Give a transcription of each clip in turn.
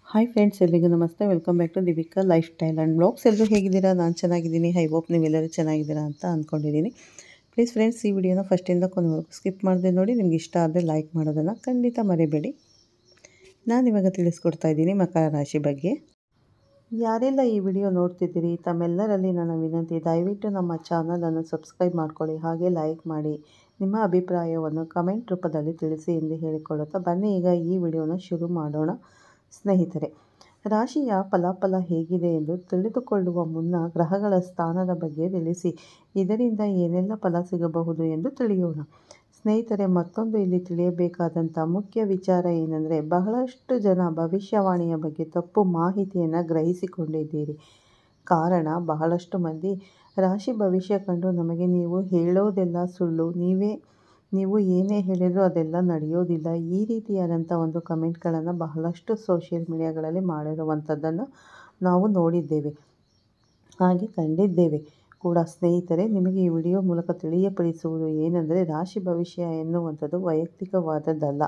Hi friends, ಎಲ್ರಿಗೂ ನಮಸ್ತೆ. Welcome back to Deepika lifestyle and blogs. ಎಲ್ಲರೂ ಹೇಗಿದ್ದೀರಾ? ನಾನು ಚೆನ್ನಾಗಿದ್ದೀನಿ. ಐ ಹೋಪ್ ನೀವೆಲ್ಲರೂ ಚೆನ್ನಾಗಿದ್ದೀರಾ ಅಂತ ಅಂದ್ಕೊಂಡಿದ್ದೀನಿ. ಪ್ಲೀಸ್ ಫ್ರೆಂಡ್ಸ್, ಈ ವಿಡಿಯೋನ ಫಸ್ಟಿಂದ ಕೊನೆವರೆಗೂ ಸ್ಕಿಪ್ ಮಾಡದೆ ನೋಡಿ. ನಿಮ್ಗೆ ಇಷ್ಟ ಆದರೆ ಲೈಕ್ ಮಾಡೋದನ್ನು ಖಂಡಿತ ಮರಿಬೇಡಿ. ನಾನು ಇವಾಗ ತಿಳಿಸ್ಕೊಡ್ತಾ ಇದ್ದೀನಿ ಮಕರ ರಾಶಿ ಬಗ್ಗೆ. ಯಾರೆಲ್ಲ ಈ ವಿಡಿಯೋ ನೋಡ್ತಿದ್ದೀರಿ, ತಮ್ಮೆಲ್ಲರಲ್ಲಿ ನನ್ನ ವಿನಂತಿ, ದಯವಿಟ್ಟು ನಮ್ಮ ಚಾನಲನ್ನು ಸಬ್ಸ್ಕ್ರೈಬ್ ಮಾಡ್ಕೊಳ್ಳಿ, ಹಾಗೆ ಲೈಕ್ ಮಾಡಿ. ನಿಮ್ಮ ಅಭಿಪ್ರಾಯವನ್ನು ಕಮೆಂಟ್ ರೂಪದಲ್ಲಿ ತಿಳಿಸಿ ಎಂದು ಹೇಳಿಕೊಳ್ಳುತ್ತಾ ಬನ್ನಿ ಈಗ ಈ ವಿಡಿಯೋನ ಶುರು ಮಾಡೋಣ. ಸ್ನೇಹಿತರೆ, ರಾಶಿಯ ಫಲಾಫಲ ಹೇಗಿದೆ ಎಂದು ತಿಳಿದುಕೊಳ್ಳುವ ಮುನ್ನ ಗ್ರಹಗಳ ಸ್ಥಾನದ ಬಗ್ಗೆ ತಿಳಿಸಿ, ಇದರಿಂದ ಏನೆಲ್ಲ ಫಲ ಸಿಗಬಹುದು ಎಂದು ತಿಳಿಯೋಣ. ಸ್ನೇಹಿತರೆ, ಮತ್ತೊಂದು ಇಲ್ಲಿ ತಿಳಿಯಬೇಕಾದಂಥ ಮುಖ್ಯ ವಿಚಾರ ಏನೆಂದರೆ, ಬಹಳಷ್ಟು ಜನ ಭವಿಷ್ಯವಾಣಿಯ ಬಗ್ಗೆ ತಪ್ಪು ಮಾಹಿತಿಯನ್ನು ಗ್ರಹಿಸಿಕೊಂಡಿದ್ದೀರಿ. ಕಾರಣ, ಬಹಳಷ್ಟು ಮಂದಿ ರಾಶಿ ಭವಿಷ್ಯ ಕಂಡು ನಮಗೆ ನೀವು ಹೇಳೋದೆಲ್ಲ ಸುಳ್ಳು, ನೀವು ಏನೇ ಹೇಳಿದರೂ ಅದೆಲ್ಲ ನಡೆಯೋದಿಲ್ಲ, ಈ ರೀತಿಯಾದಂಥ ಒಂದು ಕಮೆಂಟ್ಗಳನ್ನು ಬಹಳಷ್ಟು ಸೋಷಿಯಲ್ ಮೀಡಿಯಾಗಳಲ್ಲಿ ಮಾಡಿರುವಂಥದ್ದನ್ನು ನಾವು ನೋಡಿದ್ದೇವೆ, ಹಾಗೆ ಕಂಡಿದ್ದೇವೆ ಕೂಡ. ಸ್ನೇಹಿತರೆ, ನಿಮಗೆ ಈ ವಿಡಿಯೋ ಮೂಲಕ ತಿಳಿಯಪಡಿಸುವುದು ಏನೆಂದರೆ, ರಾಶಿ ಭವಿಷ್ಯ ಎನ್ನುವಂಥದ್ದು ವೈಯಕ್ತಿಕವಾದದ್ದಲ್ಲ,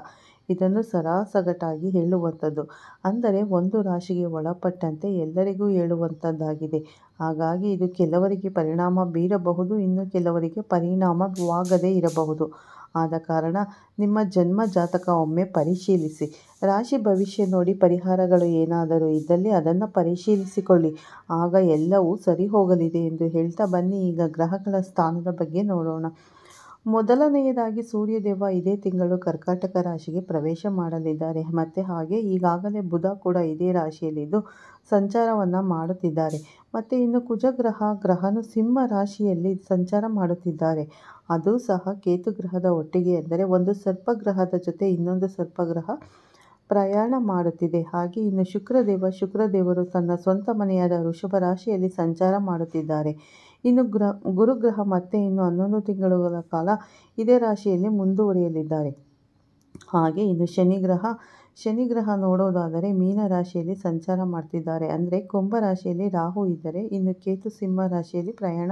ಇದನ್ನು ಸರಾಸಗಟಾಗಿ ಹೇಳುವಂಥದ್ದು. ಅಂದರೆ ಒಂದು ರಾಶಿಗೆ ಒಳಪಟ್ಟಂತೆ ಎಲ್ಲರಿಗೂ ಹೇಳುವಂಥದ್ದಾಗಿದೆ. ಹಾಗಾಗಿ ಇದು ಕೆಲವರಿಗೆ ಪರಿಣಾಮ ಬೀರಬಹುದು, ಇನ್ನು ಕೆಲವರಿಗೆ ಪರಿಣಾಮವಾಗದೇ ಇರಬಹುದು. ಆದ ಕಾರಣ ನಿಮ್ಮ ಜನ್ಮ ಜಾತಕ ಒಮ್ಮೆ ಪರಿಶೀಲಿಸಿ. ರಾಶಿ ಭವಿಷ್ಯ ನೋಡಿ ಪರಿಹಾರಗಳು ಏನಾದರೂ ಇದ್ದಲ್ಲಿ ಅದನ್ನು ಪರಿಶೀಲಿಸಿಕೊಳ್ಳಿ, ಆಗ ಎಲ್ಲವೂ ಸರಿ ಹೋಗಲಿದೆ ಎಂದು ಹೇಳ್ತಾ ಬನ್ನಿ ಈಗ ಗ್ರಹಗಳ ಸ್ಥಾನದ ಬಗ್ಗೆ ನೋಡೋಣ. ಮೊದಲನೆಯದಾಗಿ ಸೂರ್ಯದೇವ ಇದೇ ತಿಂಗಳು ಕರ್ಕಾಟಕ ರಾಶಿಗೆ ಪ್ರವೇಶ ಮಾಡಲಿದ್ದಾರೆ. ಮತ್ತು ಹಾಗೆ ಈಗಾಗಲೇ ಬುಧ ಕೂಡ ಇದೇ ರಾಶಿಯಲ್ಲಿದ್ದು ಸಂಚಾರವನ್ನು ಮಾಡುತ್ತಿದ್ದಾರೆ. ಮತ್ತು ಇನ್ನು ಗ್ರಹನು ಸಿಂಹ ರಾಶಿಯಲ್ಲಿ ಸಂಚಾರ ಮಾಡುತ್ತಿದ್ದಾರೆ. ಅದು ಸಹ ಕೇತು ಗ್ರಹದ ಒಟ್ಟಿಗೆ, ಅಂದರೆ ಒಂದು ಸರ್ಪಗ್ರಹದ ಜೊತೆ ಇನ್ನೊಂದು ಸರ್ಪಗ್ರಹ ಪ್ರಯಾಣ ಮಾಡುತ್ತಿದೆ. ಹಾಗೆ ಇನ್ನು ಶುಕ್ರದೇವರು ತನ್ನ ಸ್ವಂತ ಮನೆಯಾದ ವೃಷಭ ರಾಶಿಯಲ್ಲಿ ಸಂಚಾರ ಮಾಡುತ್ತಿದ್ದಾರೆ. ಇನ್ನು ಗುರುಗ್ರಹ ಮತ್ತೆ ಇನ್ನು 11 ತಿಂಗಳುಗಳ ಕಾಲ ಇದೇ ರಾಶಿಯಲ್ಲಿ ಮುಂದುವರಿಯಲಿದ್ದಾರೆ. ಹಾಗೆ ಇನ್ನು ಶನಿಗ್ರಹ ನೋಡೋದಾದರೆ ಮೀನ ರಾಶಿಯಲ್ಲಿ ಸಂಚಾರ ಮಾಡ್ತಿದ್ದಾರೆ. ಅಂದರೆ ಕುಂಭ ರಾಶಿಯಲ್ಲಿ ರಾಹು ಇದ್ದರೆ, ಇನ್ನು ಕೇತು ಸಿಂಹ ರಾಶಿಯಲ್ಲಿ ಪ್ರಯಾಣ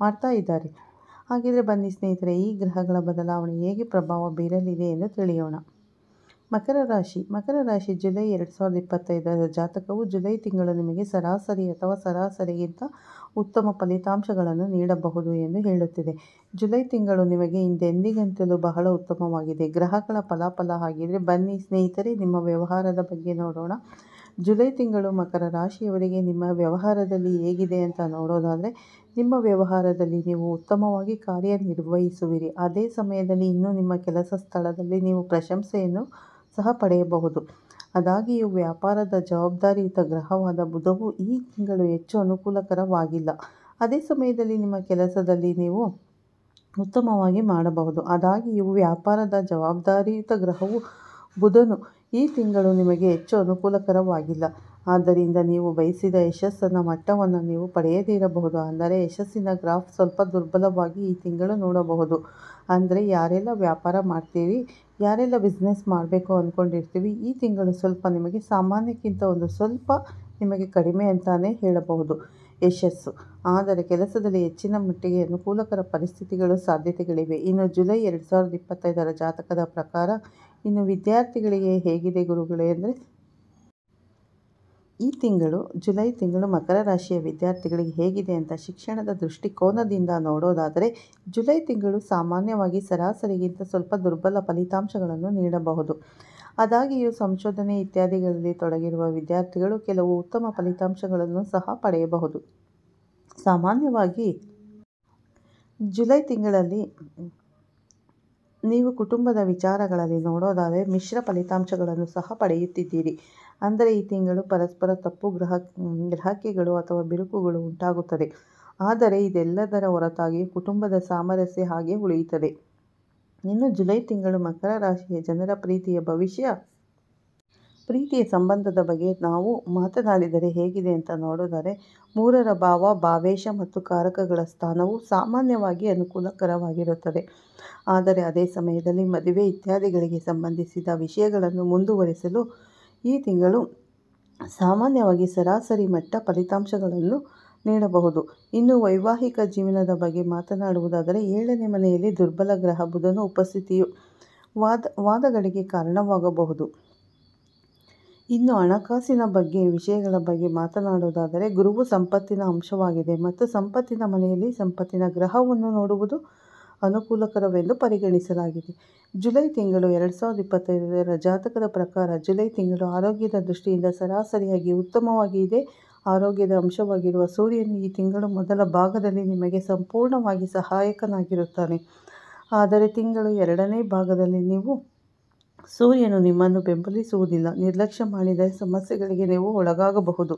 ಮಾಡ್ತಾ ಇದ್ದಾರೆ. ಹಾಗಿದ್ರೆ ಬನ್ನಿ ಸ್ನೇಹಿತರೆ, ಈ ಗ್ರಹಗಳ ಬದಲಾವಣೆ ಹೇಗೆ ಪ್ರಭಾವ ಬೀರಲಿದೆ ಎಂದು ತಿಳಿಯೋಣ. ಮಕರ ರಾಶಿ ಜುಲೈ 2025 ಜಾತಕವು ಜುಲೈ ತಿಂಗಳು ನಿಮಗೆ ಸರಾಸರಿ ಅಥವಾ ಸರಾಸರಿಗಿಂತ ಉತ್ತಮ ಫಲಿತಾಂಶಗಳನ್ನು ನೀಡಬಹುದು ಎಂದು ಹೇಳುತ್ತಿದೆ. ಜುಲೈ ತಿಂಗಳು ನಿಮಗೆ ಹಿಂದೆಂದಿಗಿಂತಲೂ ಬಹಳ ಉತ್ತಮವಾಗಿದೆ. ಗ್ರಹಗಳ ಫಲಾಫಲ ಹಾಗಿದ್ರೆ ಬನ್ನಿ ಸ್ನೇಹಿತರೆ, ನಿಮ್ಮ ವ್ಯವಹಾರದ ಬಗ್ಗೆ ನೋಡೋಣ. ಜುಲೈ ತಿಂಗಳು ಮಕರ ರಾಶಿಯವರಿಗೆ ನಿಮ್ಮ ವ್ಯವಹಾರದಲ್ಲಿ ಹೇಗಿದೆ ಅಂತ ನೋಡೋದಾದರೆ, ನಿಮ್ಮ ವ್ಯವಹಾರದಲ್ಲಿ ನೀವು ಉತ್ತಮವಾಗಿ ಕಾರ್ಯನಿರ್ವಹಿಸುವಿರಿ. ಅದೇ ಸಮಯದಲ್ಲಿ ಇನ್ನೂ ನಿಮ್ಮ ಕೆಲಸ ಸ್ಥಳದಲ್ಲಿ ನೀವು ಪ್ರಶಂಸೆಯನ್ನು ಸಹ ಪಡೆಯಬಹುದು. ಆದಾಗ್ಯೂ ವ್ಯಾಪಾರದ ಜವಾಬ್ದಾರಿಯುತ ಗ್ರಹವಾದ ಬುಧವು ಈ ತಿಂಗಳು ಹೆಚ್ಚು ಅನುಕೂಲಕರವಾಗಿಲ್ಲ. ಅದೇ ಸಮಯದಲ್ಲಿ ನಿಮ್ಮ ಕೆಲಸದಲ್ಲಿ ನೀವು ಉತ್ತಮವಾಗಿ ಮಾಡಬಹುದು. ಆದಾಗ್ಯೂ ವ್ಯಾಪಾರದ ಜವಾಬ್ದಾರಿಯುತ ಗ್ರಹವು ಬುಧನು ಈ ತಿಂಗಳು ನಿಮಗೆ ಹೆಚ್ಚು ಅನುಕೂಲಕರವಾಗಿಲ್ಲ. ಆದ್ದರಿಂದ ನೀವು ಬಯಸಿದ ಯಶಸ್ಸಿನ ಮಟ್ಟವನ್ನು ನೀವು ಪಡೆಯದಿರಬಹುದು. ಅಂದರೆ ಯಶಸ್ಸಿನ ಗ್ರಾಫ್ ಸ್ವಲ್ಪ ದುರ್ಬಲವಾಗಿ ಈ ತಿಂಗಳು ನೋಡಬಹುದು. ಅಂದರೆ ಯಾರೆಲ್ಲ ವ್ಯಾಪಾರ ಮಾಡ್ತೀವಿ, ಯಾರೆಲ್ಲ ಬಿಸ್ನೆಸ್ ಮಾಡಬೇಕು ಅಂದ್ಕೊಂಡಿರ್ತೀವಿ, ಈ ತಿಂಗಳು ಸ್ವಲ್ಪ ನಿಮಗೆ ಸಾಮಾನ್ಯಕ್ಕಿಂತ ಒಂದು ಸ್ವಲ್ಪ ನಿಮಗೆ ಕಡಿಮೆ ಅಂತಾನೆ ಹೇಳಬಹುದು ಯಶಸ್ಸು. ಆದರೆ ಕೆಲಸದಲ್ಲಿ ಹೆಚ್ಚಿನ ಮಟ್ಟಿಗೆ ಅನುಕೂಲಕರ ಪರಿಸ್ಥಿತಿಗಳು ಸಾಧ್ಯತೆಗಳಿವೆ. ಇನ್ನು ಜುಲೈ 2025 ಜಾತಕದ ಪ್ರಕಾರ ಇನ್ನು ವಿದ್ಯಾರ್ಥಿಗಳಿಗೆ ಹೇಗಿದೆ ಗುರುಗಳೇ ಅಂದರೆ, ಈ ತಿಂಗಳು ಜುಲೈ ತಿಂಗಳು ಮಕರ ರಾಶಿಯ ವಿದ್ಯಾರ್ಥಿಗಳಿಗೆ ಹೇಗಿದೆ ಅಂತ ಶಿಕ್ಷಣದ ದೃಷ್ಟಿಕೋನದಿಂದ ನೋಡೋದಾದರೆ, ಜುಲೈ ತಿಂಗಳು ಸಾಮಾನ್ಯವಾಗಿ ಸರಾಸರಿಗಿಂತ ಸ್ವಲ್ಪ ದುರ್ಬಲ ಫಲಿತಾಂಶಗಳನ್ನು ನೀಡಬಹುದು. ಆದಾಗ್ಯೂ ಸಂಶೋಧನೆ ಇತ್ಯಾದಿಗಳಲ್ಲಿ ತೊಡಗಿರುವ ವಿದ್ಯಾರ್ಥಿಗಳು ಕೆಲವು ಉತ್ತಮ ಫಲಿತಾಂಶಗಳನ್ನು ಸಹ ಪಡೆಯಬಹುದು. ಸಾಮಾನ್ಯವಾಗಿ ಜುಲೈ ತಿಂಗಳಲ್ಲಿ ನೀವು ಕುಟುಂಬದ ವಿಚಾರಗಳಲ್ಲಿ ನೋಡೋದಾದರೆ ಮಿಶ್ರ ಫಲಿತಾಂಶಗಳನ್ನು ಸಹ ಪಡೆಯುತ್ತಿದ್ದೀರಿ. ಅಂದರೆ ಈ ತಿಂಗಳು ಪರಸ್ಪರ ತಪ್ಪು ಗ್ರಹಿಕೆಗಳು ಅಥವಾ ಬಿರುಕುಗಳು ಉಂಟಾಗುತ್ತದೆ. ಆದರೆ ಇದೆಲ್ಲದರ ಹೊರತಾಗಿಯೂ ಕುಟುಂಬದ ಸಾಮರಸ್ಯ ಹಾಗೆ ಉಳಿಯುತ್ತದೆ. ಇನ್ನು ಜುಲೈ ತಿಂಗಳು ಮಕರ ರಾಶಿಯ ಜನರ ಪ್ರೀತಿಯ ಸಂಬಂಧದ ಬಗ್ಗೆ ನಾವು ಮಾತನಾಡಿದರೆ ಹೇಗಿದೆ ಅಂತ ನೋಡೋದಾದರೆ, 3ರ ಭಾವ, ಭಾವೇಶ ಮತ್ತು ಕಾರಕಗಳ ಸ್ಥಾನವು ಸಾಮಾನ್ಯವಾಗಿ ಅನುಕೂಲಕರವಾಗಿರುತ್ತದೆ. ಆದರೆ ಅದೇ ಸಮಯದಲ್ಲಿ ಮದುವೆ ಇತ್ಯಾದಿಗಳಿಗೆ ಸಂಬಂಧಿಸಿದ ವಿಷಯಗಳನ್ನು ಮುಂದುವರಿಸಲು ಈ ತಿಂಗಳು ಸಾಮಾನ್ಯವಾಗಿ ಸರಾಸರಿ ಮಟ್ಟ ಫಲಿತಾಂಶಗಳನ್ನು ನೀಡಬಹುದು. ಇನ್ನು ವೈವಾಹಿಕ ಜೀವನದ ಬಗ್ಗೆ ಮಾತನಾಡುವುದಾದರೆ, 7ನೇ ಮನೆಯಲ್ಲಿ ದುರ್ಬಲ ಗ್ರಹ ಬುಧನ ಉಪಸ್ಥಿತಿಯು ವಾದಗಳಿಗೆ ಕಾರಣವಾಗಬಹುದು. ಇನ್ನು ಹಣಕಾಸಿನ ಬಗ್ಗೆ ವಿಷಯಗಳ ಬಗ್ಗೆ ಮಾತನಾಡುವುದಾದರೆ ಗುರುವು ಸಂಪತ್ತಿನ ಅಂಶವಾಗಿದೆ ಮತ್ತು ಸಂಪತ್ತಿನ ಮನೆಯಲ್ಲಿ ಸಂಪತ್ತಿನ ಗ್ರಹವನ್ನು ನೋಡುವುದು ಅನುಕೂಲಕರವೆಂದು ಪರಿಗಣಿಸಲಾಗಿದೆ. ಜುಲೈ ತಿಂಗಳು 2025 ಜಾತಕದ ಪ್ರಕಾರ ಜುಲೈ ತಿಂಗಳು ಆರೋಗ್ಯದ ದೃಷ್ಟಿಯಿಂದ ಸರಾಸರಿಯಾಗಿ ಉತ್ತಮವಾಗಿ ಇದೆ. ಆರೋಗ್ಯದ ಅಂಶವಾಗಿರುವ ಸೂರ್ಯನು ಈ ತಿಂಗಳು ಮೊದಲ ಭಾಗದಲ್ಲಿ ನಿಮಗೆ ಸಂಪೂರ್ಣವಾಗಿ ಸಹಾಯಕನಾಗಿರುತ್ತಾನೆ. ಆದರೆ ತಿಂಗಳು ಎರಡನೇ ಭಾಗದಲ್ಲಿ ಸೂರ್ಯನು ನಿಮ್ಮನ್ನು ಬೆಂಬಲಿಸುವುದಿಲ್ಲ. ನಿರ್ಲಕ್ಷ್ಯ ಮಾಡಿದರೆ ಸಮಸ್ಯೆಗಳಿಗೆ ನೀವು ಒಳಗಾಗಬಹುದು.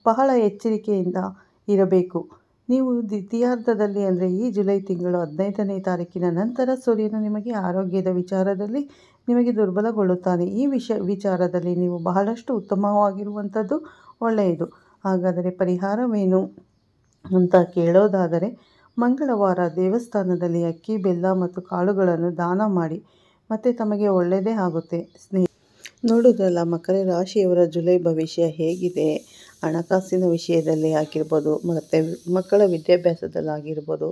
ಬಹಳ ಎಚ್ಚರಿಕೆಯಿಂದ ಇರಬೇಕು. ನೀವು ದ್ವಿತೀಯಾರ್ಧದಲ್ಲಿ ಅಂದರೆ ಈ ಜುಲೈ ತಿಂಗಳು 15ನೇ ತಾರೀಕಿನ ನಂತರ ಸೂರ್ಯನು ನಿಮಗೆ ಆರೋಗ್ಯದ ವಿಚಾರದಲ್ಲಿ ನಿಮಗೆ ದುರ್ಬಲಗೊಳ್ಳುತ್ತಾನೆ. ಈ ವಿಚಾರದಲ್ಲಿ ನೀವು ಬಹಳಷ್ಟು ಉತ್ತಮವಾಗಿರುವಂಥದ್ದು ಒಳ್ಳೆಯದು. ಹಾಗಾದರೆ ಪರಿಹಾರವೇನು ಅಂತ ಕೇಳೋದಾದರೆ ಮಂಗಳವಾರ ದೇವಸ್ಥಾನದಲ್ಲಿ ಅಕ್ಕಿ, ಬೆಲ್ಲ ಮತ್ತು ಕಾಳುಗಳನ್ನು ದಾನ ಮಾಡಿ ಮತ್ತು ತಮಗೆ ಒಳ್ಳೆಯದೇ ಆಗುತ್ತೆ. ನೋಡೋದಲ್ಲ ಮಕರ ರಾಶಿಯವರ ಜುಲೈ ಭವಿಷ್ಯ ಹೇಗಿದೆ, ಹಣಕಾಸಿನ ವಿಷಯದಲ್ಲಿ ಆಗಿರ್ಬೋದು ಮತ್ತು ಮಕ್ಕಳ ವಿದ್ಯಾಭ್ಯಾಸದಲ್ಲಾಗಿರ್ಬೋದು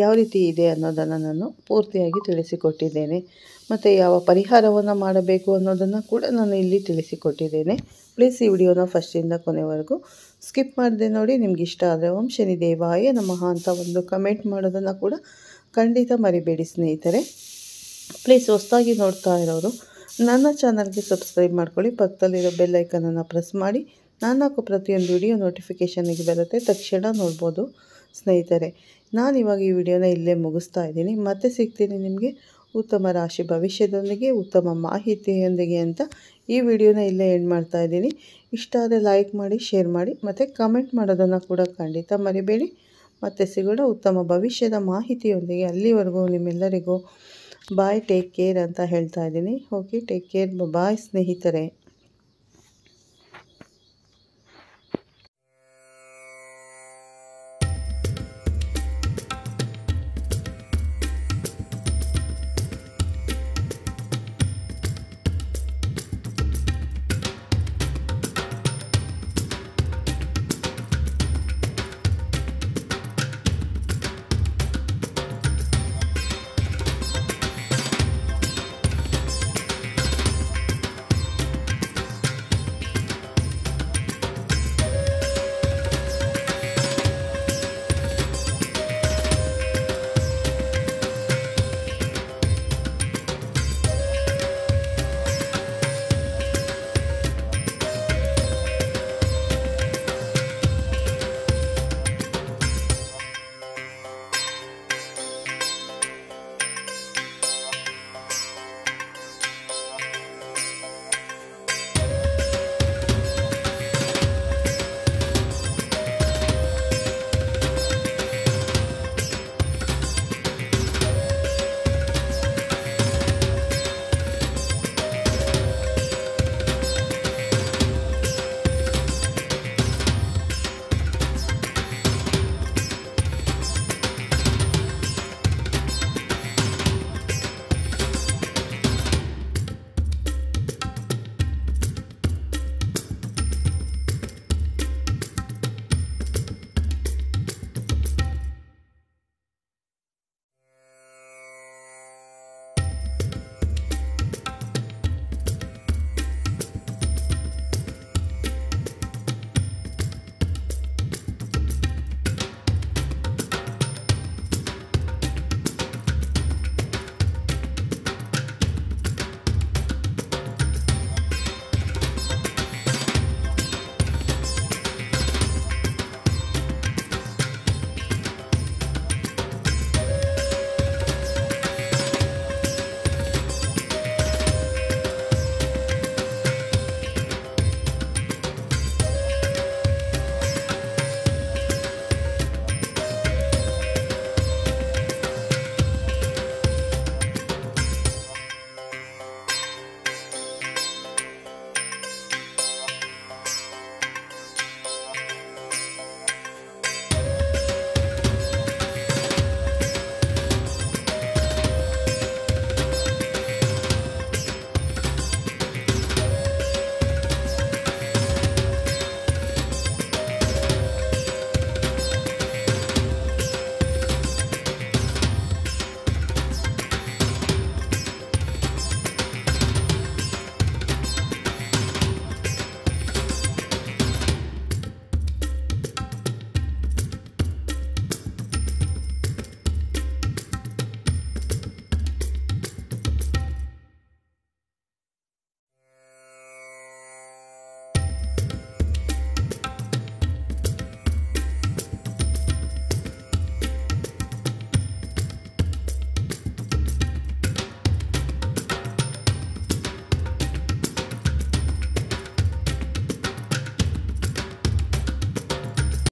ಯಾವ ರೀತಿ ಇದೆ ಅನ್ನೋದನ್ನು ನಾನು ಪೂರ್ತಿಯಾಗಿ ತಿಳಿಸಿಕೊಟ್ಟಿದ್ದೇನೆ. ಮತ್ತು ಯಾವ ಪರಿಹಾರವನ್ನು ಮಾಡಬೇಕು ಅನ್ನೋದನ್ನು ಕೂಡ ನಾನು ಇಲ್ಲಿ ತಿಳಿಸಿಕೊಟ್ಟಿದ್ದೇನೆ. ಪ್ಲೀಸ್ ಈ ವಿಡಿಯೋನ ಫಸ್ಟಿಂದ ಕೊನೆವರೆಗೂ ಸ್ಕಿಪ್ ಮಾಡದೆ ನೋಡಿ. ನಿಮ್ಗೆ ಇಷ್ಟ ಆದರೆ ಓಂ ಶನಿದೇವಾಯ ನಮಃ ಅಂತ ಒಂದು ಕಮೆಂಟ್ ಮಾಡೋದನ್ನು ಕೂಡ ಖಂಡಿತ ಮರಿಬೇಡಿ ಸ್ನೇಹಿತರೆ. ಪ್ಲೀಸ್ ಹೊಸದಾಗಿ ನೋಡ್ತಾ ಇರೋರು ನನ್ನ ಚಾನಲ್ಗೆ ಸಬ್ಸ್ಕ್ರೈಬ್ ಮಾಡ್ಕೊಳ್ಳಿ. ಪಕ್ಕದಲ್ಲಿರೋ ಬೆಲ್ ಐಕನನ್ನು ಪ್ರೆಸ್ ಮಾಡಿ. ನಾನು ಹಾಕೋ ಪ್ರತಿಯೊಂದು ವಿಡಿಯೋ ನೋಟಿಫಿಕೇಷನಿಗೆ ಬರುತ್ತೆ, ತಕ್ಷಣ ನೋಡ್ಬೋದು ಸ್ನೇಹಿತರೆ. ನಾನಿವಾಗ ಈ ವಿಡಿಯೋನ ಇಲ್ಲೇ ಮುಗಿಸ್ತಾ ಇದ್ದೀನಿ. ಮತ್ತೆ ಸಿಗ್ತೀನಿ ನಿಮಗೆ ಉತ್ತಮ ರಾಶಿ ಭವಿಷ್ಯದೊಂದಿಗೆ, ಉತ್ತಮ ಮಾಹಿತಿಯೊಂದಿಗೆ ಅಂತ ಈ ವಿಡಿಯೋನ ಇಲ್ಲೇ ಎಂಡ್ ಮಾಡ್ತಾ ಇದ್ದೀನಿ. ಇಷ್ಟ ಆದರೆ ಲೈಕ್ ಮಾಡಿ, ಶೇರ್ ಮಾಡಿ ಮತ್ತು ಕಮೆಂಟ್ ಮಾಡೋದನ್ನು ಕೂಡ ಖಂಡಿತ ಮರಿಬೇಡಿ. ಮತ್ತೆ ಸಿಗೋಣ ಉತ್ತಮ ಭವಿಷ್ಯದ ಮಾಹಿತಿಯೊಂದಿಗೆ. ಅಲ್ಲಿವರೆಗೂ ನಿಮ್ಮೆಲ್ಲರಿಗೂ ಬಾಯ್, ಟೇಕ್ ಕೇರ್ ಅಂತ ಹೇಳ್ತಾ ಇದ್ದೀನಿ. ಓಕೆ, ಟೇಕ್ ಕೇರ್, ಬಾಯ್ ಸ್ನೇಹಿತರೆ.